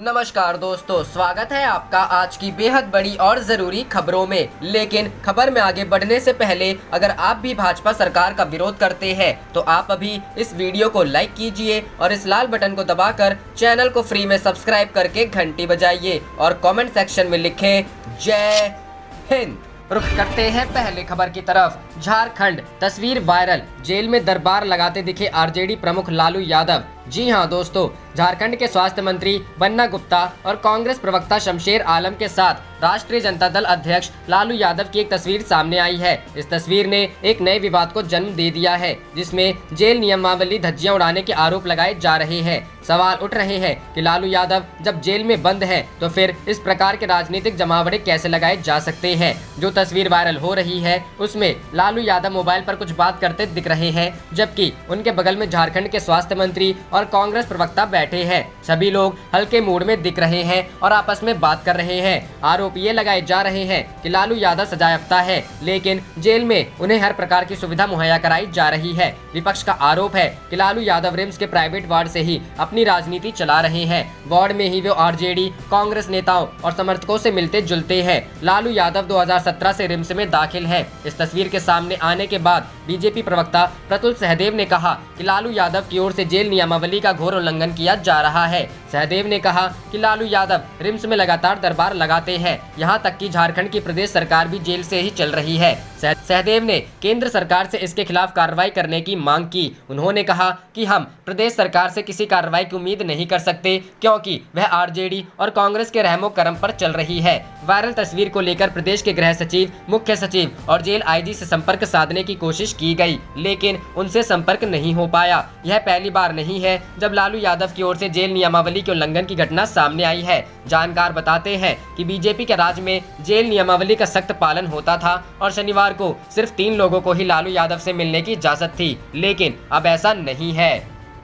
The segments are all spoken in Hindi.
नमस्कार दोस्तों, स्वागत है आपका आज की बेहद बड़ी और जरूरी खबरों में। लेकिन खबर में आगे बढ़ने से पहले अगर आप भी भाजपा सरकार का विरोध करते हैं तो आप अभी इस वीडियो को लाइक कीजिए और इस लाल बटन को दबाकर चैनल को फ्री में सब्सक्राइब करके घंटी बजाइए और कमेंट सेक्शन में लिखें जय हिंद। रुख करते हैं पहले खबर की तरफ। झारखंड, तस्वीर वायरल, जेल में दरबार लगाते दिखे आरजेडी प्रमुख लालू यादव। जी हां दोस्तों, झारखंड के स्वास्थ्य मंत्री बन्ना गुप्ता और कांग्रेस प्रवक्ता शमशेर आलम के साथ राष्ट्रीय जनता दल अध्यक्ष लालू यादव की एक तस्वीर सामने आई है। इस तस्वीर ने एक नए विवाद को जन्म दे दिया है, जिसमें जेल नियमावली धज्जियां उड़ाने के आरोप लगाए जा रहे हैं। सवाल उठ रहे हैं कि लालू यादव जब जेल में बंद है तो फिर इस प्रकार के राजनीतिक जमावड़े कैसे लगाए जा सकते हैं। जो तस्वीर वायरल हो रही है उसमें लालू यादव मोबाइल पर कुछ बात करते दिख रहे हैं, जबकि उनके बगल में झारखंड के स्वास्थ्य मंत्री और कांग्रेस प्रवक्ता बैठे हैं। सभी लोग हल्के मूड में दिख रहे हैं और आपस में बात कर रहे हैं। आरोप ये लगाए जा रहे हैं कि लालू यादव सजायाफ्ता है, लेकिन जेल में उन्हें हर प्रकार की सुविधा मुहैया कराई जा रही है। विपक्ष का आरोप है कि लालू यादव रिम्स के प्राइवेट वार्ड से ही अपनी राजनीति चला रहे हैं। वार्ड में ही वो आरजेडी, कांग्रेस नेताओं और समर्थकों से मिलते जुलते हैं। लालू यादव 2017 से रिम्स में दाखिल है। इस तस्वीर के सामने आने के बाद बीजेपी प्रवक्ता प्रतुल सहदेव ने कहा कि लालू यादव की ओर से जेल नियमावली का घोर उल्लंघन किया जा रहा है। सहदेव ने कहा कि लालू यादव रिम्स में लगातार दरबार लगाते हैं, यहां तक कि झारखंड की प्रदेश सरकार भी जेल से ही चल रही है। सहदेव ने केंद्र सरकार से इसके खिलाफ कार्रवाई करने की मांग की। उन्होंने कहा कि हम प्रदेश सरकार से किसी कार्रवाई की उम्मीद नहीं कर सकते, क्योंकि वह आरजेडी और कांग्रेस के रहमो करम पर चल रही है। वायरल तस्वीर को लेकर प्रदेश के गृह सचिव, मुख्य सचिव और जेल आईजी से संपर्क साधने की कोशिश की गई, लेकिन उनसे संपर्क नहीं हो पाया। यह पहली बार नहीं है जब लालू यादव की ओर से जेल नियमावली के उल्लंघन की घटना सामने आई है। जानकार बताते हैं कि बीजेपी के राज में जेल नियमावली का सख्त पालन होता था और शनिवार को सिर्फ 3 लोगों को ही लालू यादव से मिलने की इजाजत थी, लेकिन अब ऐसा नहीं है।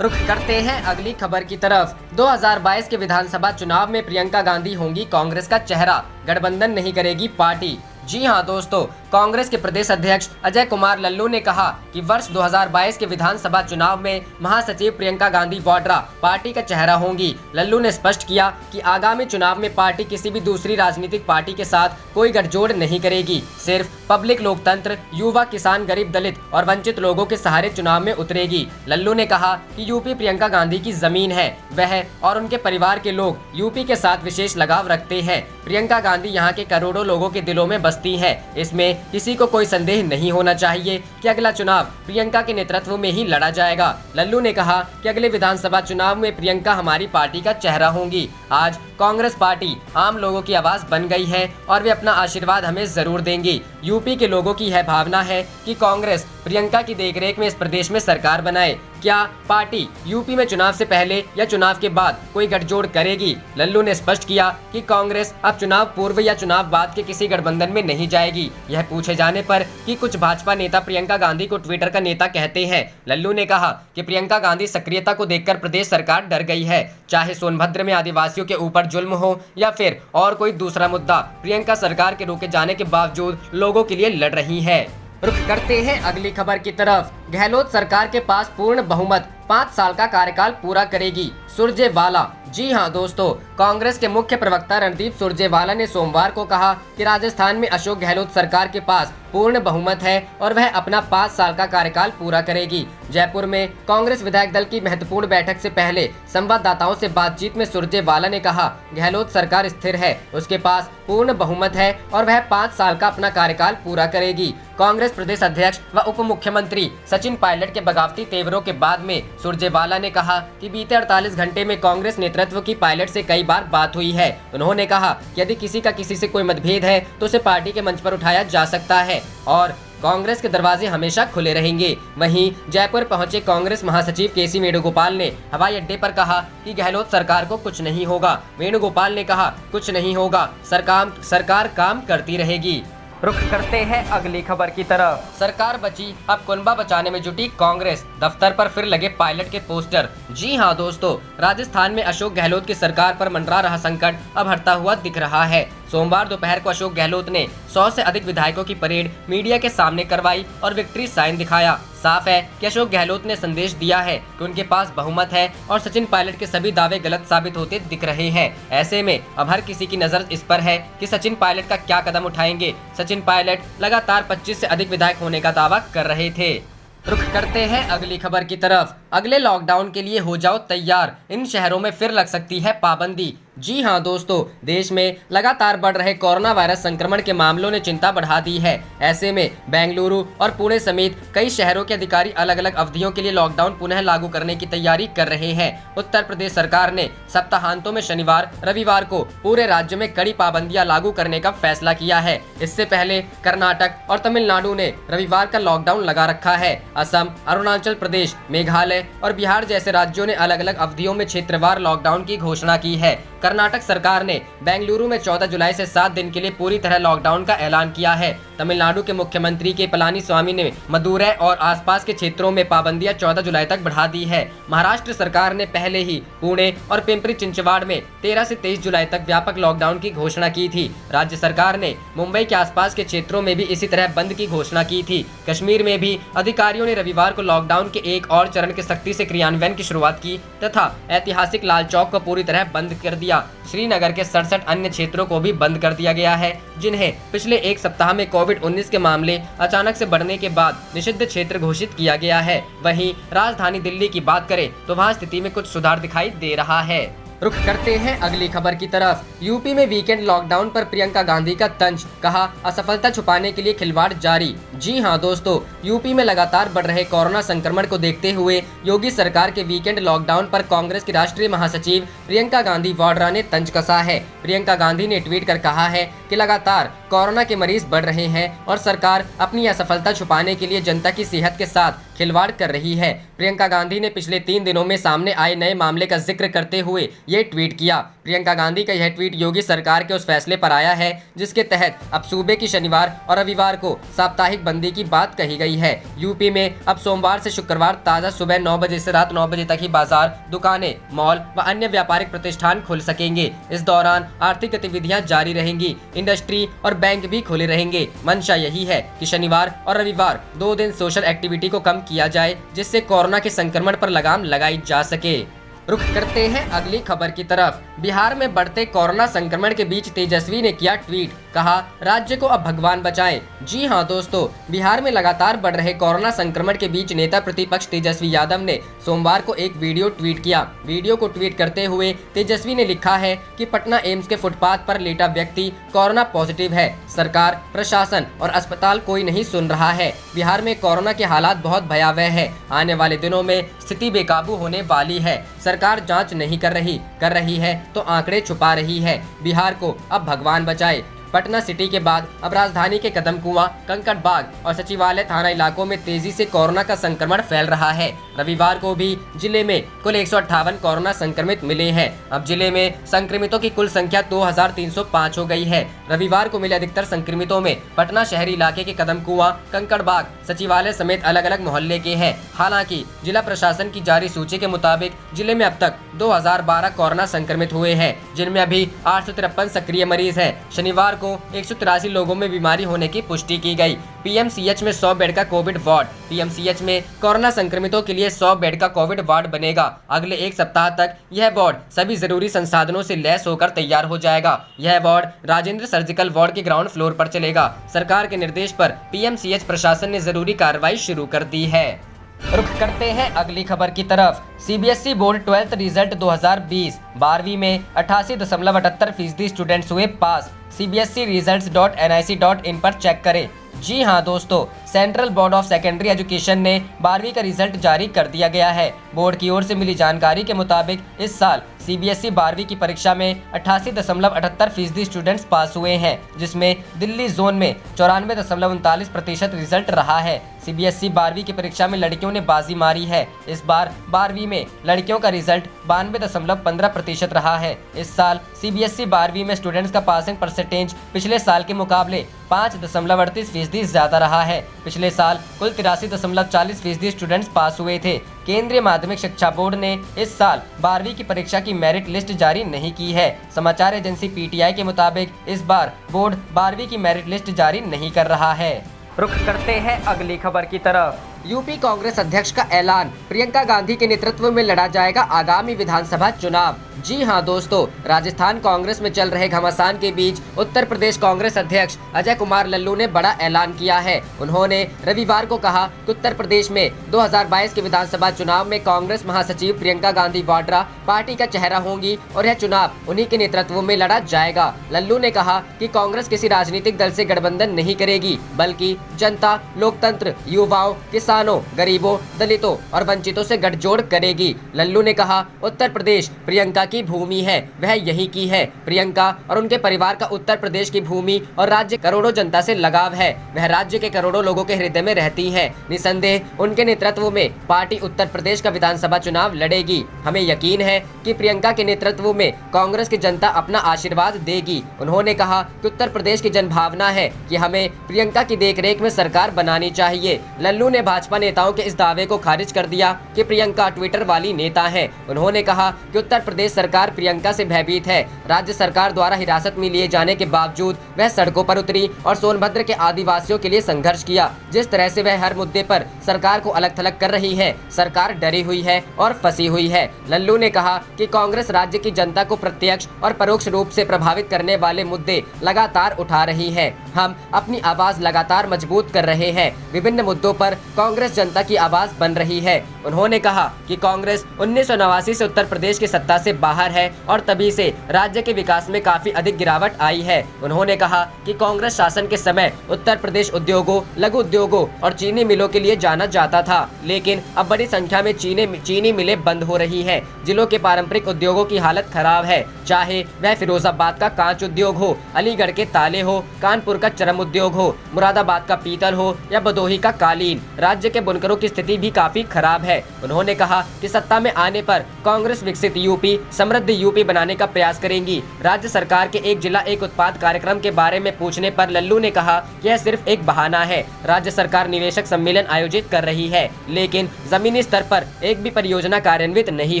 रुख करते हैं अगली खबर की तरफ। 2022 के विधानसभा चुनाव में प्रियंका गांधी होंगी कांग्रेस का चेहरा, गठबंधन नहीं करेगी पार्टी। जी हां दोस्तों, कांग्रेस के प्रदेश अध्यक्ष अजय कुमार लल्लू ने कहा कि वर्ष 2022 के विधानसभा चुनाव में महासचिव प्रियंका गांधी वाड्रा पार्टी का चेहरा होंगी। लल्लू ने स्पष्ट किया कि आगामी चुनाव में पार्टी किसी भी दूसरी राजनीतिक पार्टी के साथ कोई गठजोड़ नहीं करेगी, सिर्फ पब्लिक लोकतंत्र, युवा, किसान, गरीब, दलित और वंचित लोगों के सहारे चुनाव में उतरेगी। लल्लू ने कहा कि यूपी प्रियंका गांधी की जमीन है, वह और उनके परिवार के लोग यूपी के साथ विशेष लगाव रखते हैं। प्रियंका गांधी यहाँ के करोड़ों लोगों के दिलों में बसती है। इसमें किसी को कोई संदेह नहीं होना चाहिए कि अगला चुनाव प्रियंका के नेतृत्व में ही लड़ा जाएगा। लल्लू ने कहा कि अगले विधानसभा चुनाव में प्रियंका हमारी पार्टी का चेहरा होंगी। आज कांग्रेस पार्टी आम लोगों की आवाज बन गई है और वे अपना आशीर्वाद हमें जरूर देंगी। यूपी के लोगों की यह भावना है कि कांग्रेस प्रियंका की देखरेख में इस प्रदेश में सरकार बनाए। क्या पार्टी यूपी में चुनाव से पहले या चुनाव के बाद कोई गठजोड़ करेगी? लल्लू ने स्पष्ट किया कि कांग्रेस अब चुनाव पूर्व या चुनाव बाद के किसी गठबंधन में नहीं जाएगी। यह पूछे जाने पर कि कुछ भाजपा नेता प्रियंका गांधी को ट्विटर का नेता कहते हैं, लल्लू ने कहा कि प्रियंका गांधी सक्रियता को देखकर प्रदेश सरकार डर गई है। चाहे सोनभद्र में आदिवासियों के ऊपर जुल्म हो या फिर और कोई दूसरा मुद्दा, प्रियंका सरकार के रोके जाने के बावजूद लोगों के लिए लड़ रही है। रुख करते हैं अगली खबर की तरफ। गहलोत सरकार के पास पूर्ण बहुमत, 5 साल का कार्यकाल पूरा करेगी, सुरजेवाला। जी हां दोस्तों, कांग्रेस के मुख्य प्रवक्ता रणदीप सुरजेवाला ने सोमवार को कहा कि राजस्थान में अशोक गहलोत सरकार के पास पूर्ण बहुमत है और वह अपना 5 साल का कार्यकाल पूरा करेगी। जयपुर में कांग्रेस विधायक दल की महत्वपूर्ण बैठक से पहले संवाददाताओं से बातचीत में सुरजेवाला ने कहा, गहलोत सरकार स्थिर है, उसके पास पूर्ण बहुमत है और वह 5 साल का अपना कार्यकाल पूरा करेगी। कांग्रेस प्रदेश अध्यक्ष व उप मुख्यमंत्री सचिन पायलट के बगावती तेवरों के बाद में सुरजेवाला ने कहा कि बीते 48 घंटे में कांग्रेस नेतृत्व की पायलट से कई बार बात हुई है। उन्होंने कहा कि यदि किसी का किसी से कोई मतभेद है तो उसे पार्टी के मंच पर उठाया जा सकता है और कांग्रेस के दरवाजे हमेशा खुले रहेंगे। वहीं जयपुर पहुंचे कांग्रेस महासचिव केसी वेणुगोपाल ने हवाई अड्डे पर कहा कि गहलोत सरकार को कुछ नहीं होगा। वेणुगोपाल ने कहा, कुछ नहीं होगा, सरकार काम करती रहेगी। रुख करते हैं अगली खबर की तरफ। सरकार बची, अब कुनबा बचाने में जुटी कांग्रेस, दफ्तर पर फिर लगे पायलट के पोस्टर। जी हां दोस्तों, राजस्थान में अशोक गहलोत की सरकार पर मंडरा रहा संकट अब हटता हुआ दिख रहा है। सोमवार दोपहर को अशोक गहलोत ने 100 से अधिक विधायकों की परेड मीडिया के सामने करवाई और विक्ट्री साइन दिखाया। साफ है कि अशोक गहलोत ने संदेश दिया है कि उनके पास बहुमत है और सचिन पायलट के सभी दावे गलत साबित होते दिख रहे हैं। ऐसे में अब हर किसी की नजर इस पर है कि सचिन पायलट का क्या कदम उठाएंगे। सचिन पायलट लगातार 25 से अधिक विधायक होने का दावा कर रहे थे। रुख करते हैं अगली खबर की तरफ। अगले लॉकडाउन के लिए हो जाओ तैयार, इन शहरों में फिर लग सकती है पाबंदी। जी हां दोस्तों, देश में लगातार बढ़ रहे कोरोना वायरस संक्रमण के मामलों ने चिंता बढ़ा दी है। ऐसे में बेंगलुरु और पुणे समेत कई शहरों के अधिकारी अलग अलग अवधियों के लिए लॉकडाउन पुनः लागू करने की तैयारी कर रहे हैं। उत्तर प्रदेश सरकार ने सप्ताहांतों में शनिवार रविवार को पूरे राज्य में कड़ी पाबंदियां लागू करने का फैसला किया है। इससे पहले कर्नाटक और तमिलनाडु ने रविवार का लॉकडाउन लगा रखा है। असम, अरुणाचल प्रदेश, मेघालय और बिहार जैसे राज्यों ने अलग अलग अवधियों में क्षेत्रवार लॉकडाउन की घोषणा की है। कर्नाटक सरकार ने बेंगलुरु में 14 जुलाई से 7 दिन के लिए पूरी तरह लॉकडाउन का ऐलान किया है। तमिलनाडु के मुख्यमंत्री के पलानीस्वामी ने मदुरै और आसपास के क्षेत्रों में पाबंदियां 14 जुलाई तक बढ़ा दी है। महाराष्ट्र सरकार ने पहले ही पुणे और पिंपरी चिंचवाड़ में 13 से 23 जुलाई तक व्यापक लॉकडाउन की घोषणा की थी। राज्य सरकार ने मुंबई के आसपास के क्षेत्रों में भी इसी तरह बंद की घोषणा की थी। कश्मीर में भी अधिकारियों ने रविवार को लॉकडाउन के एक और चरण के सख्ती से क्रियान्वयन की शुरुआत की तथा ऐतिहासिक लाल चौक को पूरी तरह बंद कर दिया। श्रीनगर के 67 अन्य क्षेत्रों को भी बंद कर दिया गया है, जिन्हें पिछले एक सप्ताह में कोविड-19 के मामले अचानक से बढ़ने के बाद निषिद्ध क्षेत्र घोषित किया गया है। वहीं राजधानी दिल्ली की बात करें तो वहां स्थिति में कुछ सुधार दिखाई दे रहा है। रुख करते हैं अगली खबर की तरफ। यूपी में वीकेंड लॉकडाउन पर प्रियंका गांधी का तंज, कहा असफलता छुपाने के लिए खिलवाड़ जारी। जी हां दोस्तों, यूपी में लगातार बढ़ रहे कोरोना संक्रमण को देखते हुए योगी सरकार के वीकेंड लॉकडाउन पर कांग्रेस की राष्ट्रीय महासचिव प्रियंका गांधी वाड्रा ने तंज कसा है। प्रियंका गांधी ने ट्वीट कर कहा है कि लगातार कोरोना के मरीज बढ़ रहे हैं और सरकार अपनी असफलता छुपाने के लिए जनता की सेहत के साथ खिलवाड़ कर रही है। प्रियंका गांधी ने पिछले 3 दिनों में सामने आए नए मामले का जिक्र करते हुए ये ट्वीट किया। प्रियंका गांधी का यह ट्वीट योगी सरकार के उस फैसले पर आया है जिसके तहत अब सूबे की शनिवार और रविवार को साप्ताहिक बंदी की बात कही गई है। यूपी में अब सोमवार से शुक्रवार ताज़ा सुबह 9 बजे से रात 9 बजे तक ही बाजार, दुकानें, मॉल व अन्य व्यापारिक प्रतिष्ठान खुल सकेंगे। इस दौरान आर्थिक गतिविधियां जारी रहेंगी, इंडस्ट्री और बैंक भी खुले रहेंगे। मंशा यही है कि शनिवार और रविवार 2 दिन सोशल एक्टिविटी को कम किया जाए, जिससे कोरोना के संक्रमण पर लगाम लगाई जा सके। रुख करते हैं अगली खबर की तरफ। बिहार में बढ़ते कोरोना संक्रमण के बीच तेजस्वी ने किया ट्वीट, कहा राज्य को अब भगवान बचाएं। जी हां दोस्तों, बिहार में लगातार बढ़ रहे कोरोना संक्रमण के बीच नेता प्रतिपक्ष तेजस्वी यादव ने सोमवार को एक वीडियो ट्वीट किया। वीडियो को ट्वीट करते हुए तेजस्वी ने लिखा है कि पटना एम्स के फुटपाथ पर लेटा व्यक्ति कोरोना पॉजिटिव है। सरकार, प्रशासन और अस्पताल कोई नहीं सुन रहा है। बिहार में कोरोना के हालात बहुत भयावह है। आने वाले दिनों में स्थिति बेकाबू होने वाली है। सरकार जांच नहीं कर रही है तो आंकड़े छुपा रही है। बिहार को अब भगवान बचाए। पटना सिटी के बाद अब राजधानी के कदमकुआं, कंकड़बाग और सचिवालय थाना इलाकों में तेजी से कोरोना का संक्रमण फैल रहा है। रविवार को भी जिले में कुल 158 कोरोना संक्रमित मिले हैं। अब जिले में संक्रमितों की कुल संख्या 2305 हो गई है। रविवार को मिले अधिकतर संक्रमितों में पटना शहरी इलाके के कदमकुआं, कंकड़बाग, सचिवालय समेत अलग अलग मोहल्ले के हैं। हालांकि जिला प्रशासन की जारी सूची के मुताबिक जिले में अब तक 2012 कोरोना संक्रमित हुए हैं, जिनमें अभी 853 सक्रिय मरीज हैं। शनिवार को 183 लोगों में बीमारी होने की पुष्टि की गई। पीएमसीएच में 100 बेड का कोविड वार्ड। पीएमसीएच में कोरोना संक्रमितों के लिए 100 बेड का कोविड वार्ड बनेगा। अगले एक सप्ताह तक यह वार्ड सभी जरूरी संसाधनों से लैस होकर तैयार हो जाएगा। यह वार्ड राजेंद्र सर्जिकल वार्ड के ग्राउंड फ्लोर पर चलेगा। सरकार के निर्देश पर पीएमसीएच प्रशासन ने जरूरी कार्रवाई शुरू कर दी है। रुख करते हैं अगली खबर की तरफ। सीबीएसई बोर्ड 12th रिजल्ट 2020, 12वीं में 88.78% स्टूडेंट्स हुए पास। cbserisults.nic.in पर चेक करें। जी हां दोस्तों, central board of secondary education ने 12वीं का रिजल्ट जारी कर दिया गया है। बोर्ड की ओर से मिली जानकारी के मुताबिक इस साल सीबीएसई 12वीं की परीक्षा में 88.78% स्टूडेंट्स पास हुए हैं, जिसमें दिल्ली जोन में 94.39% रिजल्ट रहा है। सीबीएसई 12वीं की परीक्षा में लड़कियों ने बाजी मारी है। इस बार 12वीं में लड़कियों का रिजल्ट 92.15% रहा है। इस साल सीबीएसई 12वीं में स्टूडेंट्स का पासिंग परसेंटेज पिछले साल के मुकाबले 5.38% ज्यादा रहा है। पिछले साल कुल 83.40% स्टूडेंट्स पास हुए थे, केंद्रीय माध्यमिक शिक्षा बोर्ड ने इस साल 12वीं की परीक्षा की मेरिट लिस्ट जारी नहीं की है। समाचार एजेंसी पीटीआई के मुताबिक इस बार बोर्ड 12वीं की मेरिट लिस्ट जारी नहीं कर रहा है। रुख करते हैं अगली खबर की तरफ। यूपी कांग्रेस अध्यक्ष का ऐलान, प्रियंका गांधी के नेतृत्व में लड़ा जाएगा आगामी विधानसभा चुनाव। जी हां दोस्तों, राजस्थान कांग्रेस में चल रहे घमासान के बीच उत्तर प्रदेश कांग्रेस अध्यक्ष अजय कुमार लल्लू ने बड़ा ऐलान किया है। उन्होंने रविवार को कहा कि उत्तर प्रदेश में 2022 के विधानसभा चुनाव में कांग्रेस महासचिव प्रियंका गांधी वाड्रा पार्टी का चेहरा होंगी और यह चुनाव उन्हीं के नेतृत्व में लड़ा जाएगा। लल्लू ने कहा कि कांग्रेस किसी राजनीतिक दल से गठबंधन नहीं करेगी, बल्कि जनता, लोकतंत्र, युवाओं, किसानों, गरीबों, दलितों और वंचितों से गठजोड़ करेगी। लल्लू ने कहा, उत्तर प्रदेश प्रियंका की भूमि है, वह यहीं की है। प्रियंका और उनके परिवार का उत्तर प्रदेश की भूमि और राज्य करोड़ों जनता से लगाव है। वह राज्य के करोड़ों लोगों के हृदय में रहती है। निसंदेह उनके नेतृत्व में पार्टी उत्तर प्रदेश का विधानसभा चुनाव लड़ेगी। हमें यकीन है कि प्रियंका के नेतृत्व में कांग्रेस की जनता अपना आशीर्वाद देगी। उन्होंने कहा कि उत्तर प्रदेश की जनभावना है कि हमें प्रियंका की देखरेख में सरकार बनानी चाहिए। लल्लू ने भाजपा नेताओं के इस दावे को खारिज कर दिया कि प्रियंका ट्विटर वाली नेता है। उन्होंने कहा कि उत्तर प्रदेश सरकार प्रियंका से भयभीत है। राज्य सरकार द्वारा हिरासत में लिए जाने के बावजूद वह सड़कों पर उतरी और सोनभद्र के आदिवासियों के लिए संघर्ष किया। जिस तरह से वह हर मुद्दे पर सरकार को अलग थलग कर रही है, सरकार डरी हुई है और फंसी हुई है। लल्लू ने कहा कि कांग्रेस राज्य की जनता को प्रत्यक्ष और परोक्ष रूप से प्रभावित करने वाले मुद्दे लगातार उठा रही है। हम अपनी आवाज लगातार मजबूत कर रहे हैं। विभिन्न मुद्दों पर कांग्रेस जनता की आवाज बन रही है। उन्होंने कहा कि कांग्रेस 1989 से उत्तर प्रदेश की सत्ता से बाहर है और तभी से राज्य के विकास में काफी अधिक गिरावट आई है। उन्होंने कहा कि कांग्रेस शासन के समय उत्तर प्रदेश उद्योगों, लघु उद्योगों और चीनी मिलों के लिए जाना जाता था, लेकिन अब बड़ी संख्या में चीनी मिलें बंद हो रही है। जिलों के पारंपरिक उद्योगों की हालत खराब है, चाहे वह फिरोजाबाद का कांच उद्योग हो, अलीगढ़ के ताले हो, कानपुर का चरम उद्योग हो, मुरादाबाद का पीतल हो या भदोही का कालीन। राज्य के बुनकरों की स्थिति भी काफी खराब है। उन्होंने कहा कि सत्ता में आने पर कांग्रेस विकसित यूपी, समृद्ध यूपी बनाने का प्रयास करेंगी। राज्य सरकार के एक जिला एक उत्पाद कार्यक्रम के बारे में पूछने पर लल्लू ने कहा कि यह सिर्फ एक बहाना है। राज्य सरकार निवेशक सम्मेलन आयोजित कर रही है, लेकिन जमीनी स्तर पर एक भी परियोजना कार्यान्वित नहीं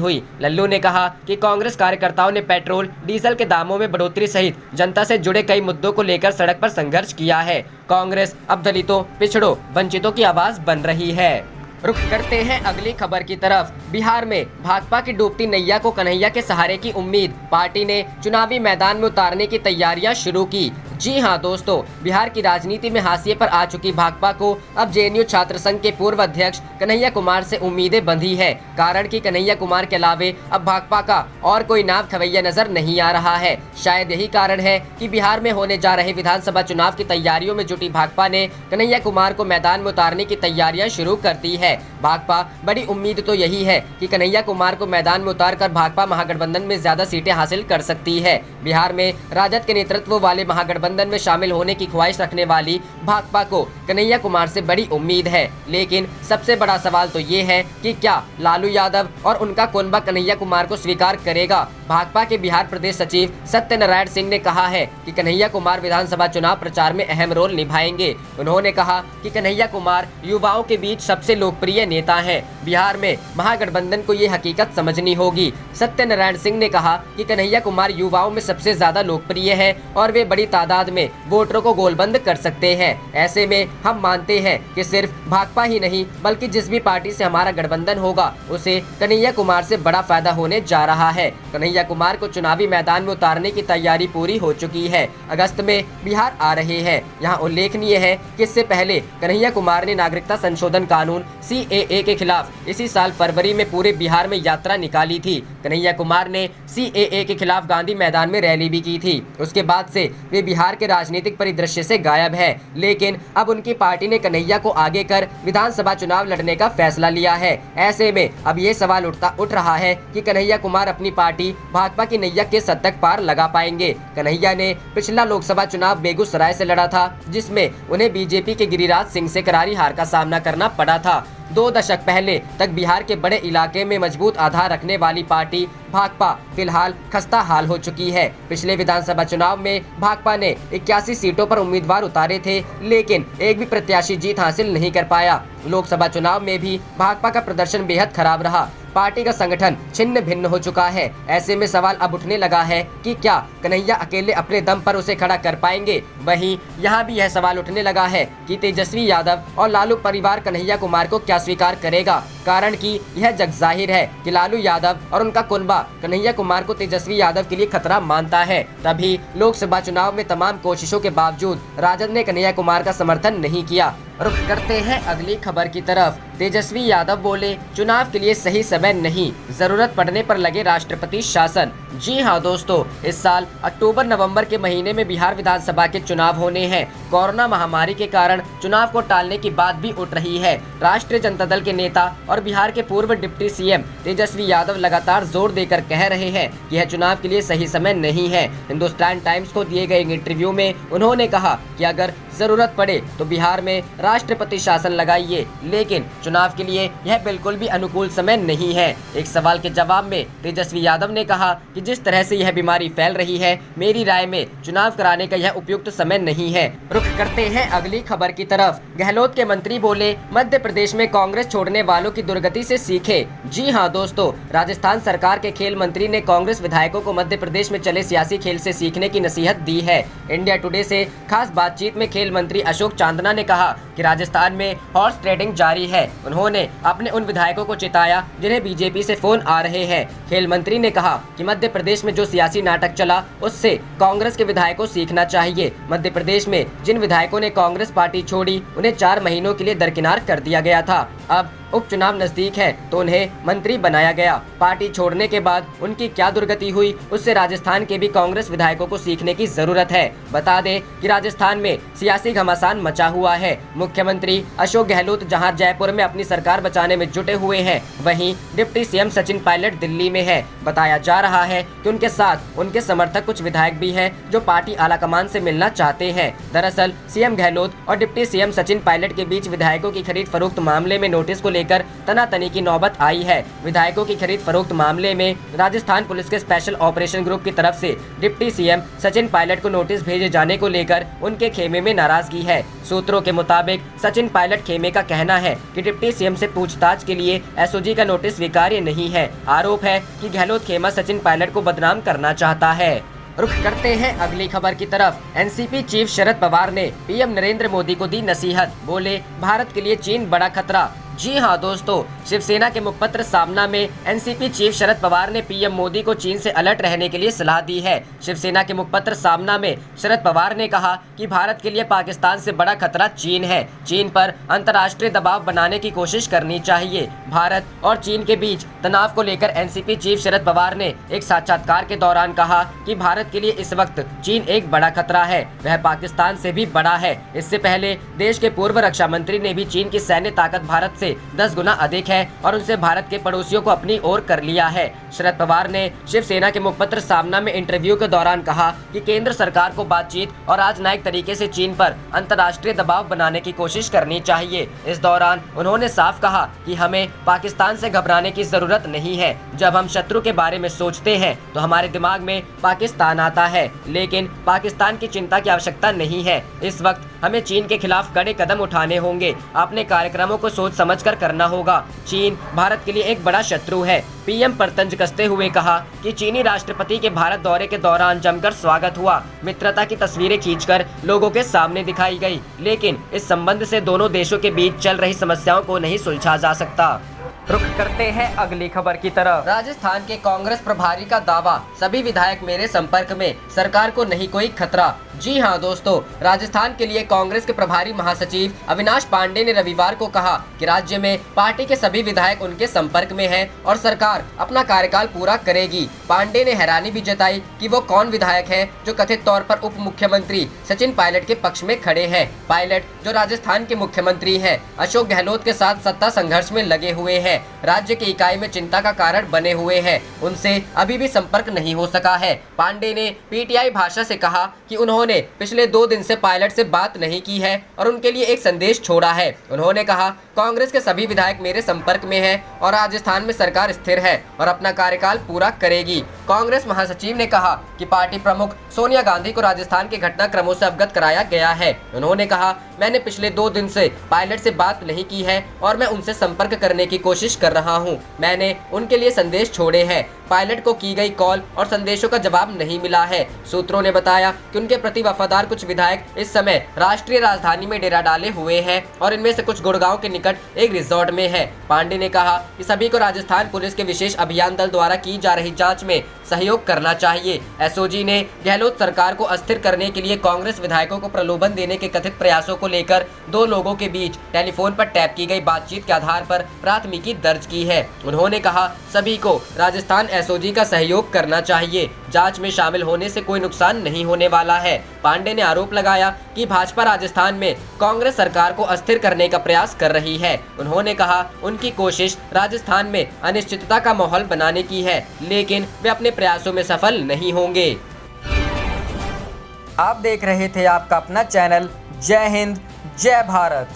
हुई। लल्लू ने कहा कि कांग्रेस कार्यकर्ताओं ने पेट्रोल, डीजल के दामों में बढ़ोतरी सहित जनता से जुड़े कई मुद्दों को लेकर सड़क पर संघर्ष किया है। कांग्रेस अब दलितों, पिछड़ों, वंचितों की आवाज बन रही है। रुख करते हैं अगली खबर की तरफ। बिहार में भाजपा की डूबती नैया को कन्हैया के सहारे की उम्मीद, पार्टी ने चुनावी मैदान में उतारने की तैयारियां शुरू की। जी हां दोस्तों, बिहार की राजनीति में हाशिए पर आ चुकी भाकपा को अब जेएनयू छात्र संघ के पूर्व अध्यक्ष कन्हैया कुमार से उम्मीदें बंधी है। कारण कि कन्हैया कुमार के अलावे अब भाकपा का और कोई नाम खवैया नजर नहीं आ रहा है। शायद यही कारण है कि बिहार में होने जा रहे विधानसभा चुनाव की तैयारियों में जुटी भाकपा ने कन्हैया कुमार को मैदान में उतारने की तैयारियां शुरू कर दी है। भाकपा बड़ी उम्मीद तो यही है कि कन्हैया कुमार को मैदान में उतारकर भाकपा महागठबंधन में ज्यादा सीटें हासिल कर सकती है। बिहार में राजद के नेतृत्व वाले महागठबंधन में शामिल होने की ख्वाहिश रखने वाली भाकपा को कन्हैया कुमार से बड़ी उम्मीद है, लेकिन सबसे बड़ा सवाल तो ये है कि क्या लालू यादव और उनका कुनबा कन्हैया कुमार को स्वीकार करेगा। भाकपा के बिहार प्रदेश सचिव सत्यनारायण सिंह ने कहा है कि कन्हैया कुमार विधानसभा चुनाव प्रचार में अहम रोल निभाएंगे। उन्होंने कहा कि कन्हैया कुमार युवाओं के बीच सबसे लोकप्रिय नेता हैं। बिहार में महागठबंधन को ये हकीकत समझनी होगी। सत्यनारायण सिंह ने कहा कि कन्हैया कुमार युवाओं में सबसे ज्यादा लोकप्रिय है और वे बड़ी तादाद में वोटरों को गोलबंद कर सकते हैं। ऐसे में हम मानते हैं कि सिर्फ भाकपा ही नहीं बल्कि जिस भी पार्टी से हमारा गठबंधन होगा उसे कन्हैया कुमार से बड़ा फायदा होने जा रहा है। कन्हैया कुमार को चुनावी मैदान में उतारने की तैयारी पूरी हो चुकी है। अगस्त में बिहार आ रहे हैं। यहाँ उल्लेखनीय है कि इससे पहले कन्हैया कुमार ने नागरिकता संशोधन कानून CAA के खिलाफ इसी साल फरवरी में पूरे बिहार में यात्रा निकाली थी। कन्हैया कुमार ने CAA के खिलाफ गांधी मैदान में रैली भी की थी। उसके बाद से वे बिहार के राजनीतिक परिदृश्य से गायब है, लेकिन अब उनकी पार्टी ने कन्हैया को आगे कर विधानसभा चुनाव लड़ने का फैसला लिया है। ऐसे में अब ये सवाल उठ रहा है कि कन्हैया कुमार अपनी पार्टी भाकपा की नैया के सद तक पार लगा पाएंगे। कन्हैया ने पिछला लोकसभा चुनाव बेगूसराय से लड़ा था, जिसमें उन्हें बीजेपी के गिरिराज सिंह से करारी हार का सामना करना पड़ा था। 2 दशक पहले तक बिहार के बड़े इलाके में मजबूत आधार रखने वाली पार्टी भाकपा फिलहाल खस्ता हाल हो चुकी है। पिछले विधानसभा चुनाव में भाकपा ने 81 सीटों पर उम्मीदवार उतारे थे, लेकिन एक भी प्रत्याशी जीत हासिल नहीं कर पाया। लोकसभा चुनाव में भी भाकपा का प्रदर्शन बेहद खराब रहा। पार्टी का संगठन छिन्न भिन्न हो चुका है। ऐसे में सवाल अब उठने लगा है कि क्या कन्हैया अकेले अपने दम पर उसे खड़ा कर पाएंगे। वहीं यहाँ भी यह सवाल उठने लगा है कि तेजस्वी यादव और लालू परिवार कन्हैया कुमार को क्या स्वीकार करेगा, कारण कि यह जग जाहिर है कि लालू यादव और उनका कुनबा कन्हैया कुमार को तेजस्वी यादव के लिए खतरा मानता है। तभी लोकसभा चुनाव में तमाम कोशिशों के बावजूद राजद ने कन्हैया कुमार का समर्थन नहीं किया। रुख करते हैं अगली खबर की तरफ। तेजस्वी यादव बोले, चुनाव के लिए सही समय नहीं, जरूरत पड़ने पर लगे राष्ट्रपति शासन। जी हां दोस्तों, इस साल अक्टूबर नवंबर के महीने में बिहार विधानसभा के चुनाव होने हैं। कोरोना महामारी के कारण चुनाव को टालने की बात भी उठ रही है। राष्ट्रीय जनता दल के नेता और बिहार के पूर्व डिप्टी सीएम तेजस्वी यादव लगातार जोर देकर कह रहे हैं कि यह चुनाव के लिए सही समय नहीं है। हिंदुस्तान टाइम्स को दिए गए इंटरव्यू में उन्होंने कहा कि अगर जरूरत पड़े तो बिहार में राष्ट्रपति शासन लगाइए, लेकिन चुनाव के लिए यह बिल्कुल भी अनुकूल समय नहीं है। एक सवाल के जवाब में तेजस्वी यादव ने कहा कि जिस तरह से यह बीमारी फैल रही है, मेरी राय में चुनाव कराने का यह उपयुक्त समय नहीं है। रुख करते हैं अगली खबर की तरफ। गहलोत के मंत्री बोले, मध्य प्रदेश में कांग्रेस छोड़ने वालों की दुर्गति से सीखे। जी हाँ दोस्तों, राजस्थान सरकार के खेल मंत्री ने कांग्रेस विधायकों को मध्य प्रदेश में चले सियासी खेल से सीखने की नसीहत दी है। इंडिया टुडे से खास बातचीत में खेल मंत्री अशोक चांदना ने कहा कि राजस्थान में हॉर्स ट्रेडिंग जारी है। उन्होंने अपने उन विधायकों को चिताया जिन्हें बीजेपी से फोन आ रहे हैं। खेल मंत्री ने कहा कि मध्य प्रदेश में जो सियासी नाटक चला, उससे कांग्रेस के विधायकों को सीखना चाहिए। मध्य प्रदेश में जिन विधायकों ने कांग्रेस पार्टी छोड़ी, उन्हें 4 महीनों के लिए दरकिनार कर दिया गया था। अब उपचुनाव नजदीक है तो उन्हें मंत्री बनाया गया। पार्टी छोड़ने के बाद उनकी क्या दुर्गति हुई, उससे राजस्थान के भी कांग्रेस विधायकों को सीखने की जरूरत है। बता दें कि राजस्थान में सियासी घमासान मचा हुआ है। मुख्यमंत्री अशोक गहलोत जहां जयपुर में अपनी सरकार बचाने में जुटे हुए हैं, वहीं डिप्टी सीएम सचिन पायलट दिल्ली में है। बताया जा रहा है कि उनके साथ उनके समर्थक कुछ विधायक भी हैं जो पार्टी आलाकमान से मिलना चाहते हैं। दरअसल सीएम गहलोत और डिप्टी सीएम सचिन पायलट के बीच विधायकों की खरीद फरोख्त मामले में नोटिस को लेकर तनातनी की नौबत आई है। विधायकों की खरीद फरोख्त मामले में राजस्थान पुलिस के स्पेशल ऑपरेशन ग्रुप की तरफ से डिप्टी सीएम सचिन पायलट को नोटिस भेजे जाने को लेकर उनके खेमे में नाराजगी है। सूत्रों के मुताबिक सचिन पायलट खेमे का कहना है कि डिप्टी सीएम से पूछताछ के लिए एसओजी का नोटिस स्वीकार्य नहीं है। आरोप है कि गहलोत खेमा सचिन पायलट को बदनाम करना चाहता है। रुख करते हैं अगली खबर की तरफ। एनसीपी चीफ शरद पवार ने पीएम नरेंद्र मोदी को दी नसीहत, बोले भारत के लिए चीन बड़ा खतरा। जी हाँ दोस्तों, शिवसेना के मुखपत्र सामना में एनसीपी चीफ शरद पवार ने पीएम मोदी को चीन से अलर्ट रहने के लिए सलाह दी है। शिवसेना के मुखपत्र सामना में शरद पवार ने कहा कि भारत के लिए पाकिस्तान से बड़ा खतरा चीन है। चीन पर अंतर्राष्ट्रीय दबाव बनाने की कोशिश करनी चाहिए। भारत और चीन के बीच तनाव को लेकर एनसीपी चीफ शरद पवार ने एक साक्षात्कार के दौरान कहा कि भारत के लिए इस वक्त चीन एक बड़ा खतरा है, वह पाकिस्तान से भी बड़ा है। इससे पहले देश के पूर्व रक्षा मंत्री ने भी चीन की सैन्य ताकत भारत से 10 गुना अधिक है और उनसे भारत के पड़ोसियों को अपनी ओर कर लिया है। शरद पवार ने शिवसेना के मुखपत्र सामना में इंटरव्यू के दौरान कहा कि केंद्र सरकार को बातचीत और राजनयिक तरीके से चीन पर अंतर्राष्ट्रीय दबाव बनाने की कोशिश करनी चाहिए। इस दौरान उन्होंने साफ कहा कि हमें पाकिस्तान से घबराने की जरूरत नहीं है। जब हम शत्रु के बारे में सोचते हैं तो हमारे दिमाग में पाकिस्तान आता है, लेकिन पाकिस्तान की चिंता की आवश्यकता नहीं है। इस वक्त हमें चीन के खिलाफ कड़े कदम उठाने होंगे। अपने कार्यक्रमों को सोच समझकर करना होगा। चीन भारत के लिए एक बड़ा शत्रु है। पीएम पर तंज कसते हुए कहा कि चीनी राष्ट्रपति के भारत दौरे के दौरान जमकर स्वागत हुआ। मित्रता की तस्वीरें खींचकर लोगों के सामने दिखाई गई, लेकिन इस संबंध से दोनों देशों के बीच चल रही समस्याओं को नहीं सुलझा जा सकता। रुख करते हैं अगली खबर की तरफ। राजस्थान के कांग्रेस प्रभारी का दावा, सभी विधायक मेरे संपर्क में, सरकार को नहीं कोई खतरा। जी हां दोस्तों, राजस्थान के लिए कांग्रेस के प्रभारी महासचिव अविनाश पांडे ने रविवार को कहा कि राज्य में पार्टी के सभी विधायक उनके संपर्क में हैं और सरकार अपना कार्यकाल पूरा करेगी। पांडे ने हैरानी भी जताई कि वो कौन विधायक है जो कथित तौर पर उप मुख्यमंत्री सचिन पायलट के पक्ष में खड़े हैं। पायलट जो राजस्थान के मुख्यमंत्री हैं, अशोक गहलोत के साथ सत्ता संघर्ष में लगे हुए हैं। राज्य की इकाई में चिंता का कारण बने हुए हैं, उनसे अभी भी संपर्क नहीं हो सका है। पांडे ने पीटीआई भाषा से कहा कि उन्होंने पिछले 2 दिन से पायलट से बात नहीं की है और उनके लिए एक संदेश छोड़ा है। उन्होंने कहा, कांग्रेस के सभी विधायक मेरे संपर्क में हैं और राजस्थान में सरकार स्थिर है और अपना कार्यकाल पूरा करेगी। कांग्रेस महासचिव ने कहा कि पार्टी प्रमुख सोनिया गांधी को राजस्थान के घटनाक्रमों से अवगत कराया गया है। उन्होंने कहा, मैंने पिछले 2 दिन से पायलट से बात नहीं की है और मैं उनसे संपर्क करने की कोशिश कर रहा हूं। मैंने उनके लिए संदेश छोड़े हैं। पायलट को की गई कॉल और संदेशों का जवाब नहीं मिला है। सूत्रों ने बताया कि उनके प्रति वफादार कुछ विधायक इस समय राष्ट्रीय राजधानी में डेरा डाले हुए हैं और इनमें से कुछ गुड़गांव के निकट एक रिजॉर्ट में है। पांडे ने कहा कि सभी को राजस्थान पुलिस के विशेष अभियान दल द्वारा की जा रही जांच में सहयोग करना चाहिए। एसओजी ने गहलोत सरकार को अस्थिर करने के लिए कांग्रेस विधायकों को प्रलोभन देने के कथित प्रयासों को लेकर 2 लोगों के बीच टेलीफोन पर टैप की गई बातचीत के आधार पर प्राथमिकी दर्ज की है। उन्होंने कहा, सभी को राजस्थान एसओजी का सहयोग करना चाहिए। जांच में शामिल होने से कोई नुकसान नहीं होने वाला है। पांडे ने आरोप लगाया कि भाजपा राजस्थान में कांग्रेस सरकार को अस्थिर करने का प्रयास कर रही है। उन्होंने कहा, उनकी कोशिश राजस्थान में अनिश्चितता का माहौल बनाने की है, लेकिन वे अपने प्रयासों में सफल नहीं होंगे। आप देख रहे थे आपका अपना चैनल जय हिंद जय भारत।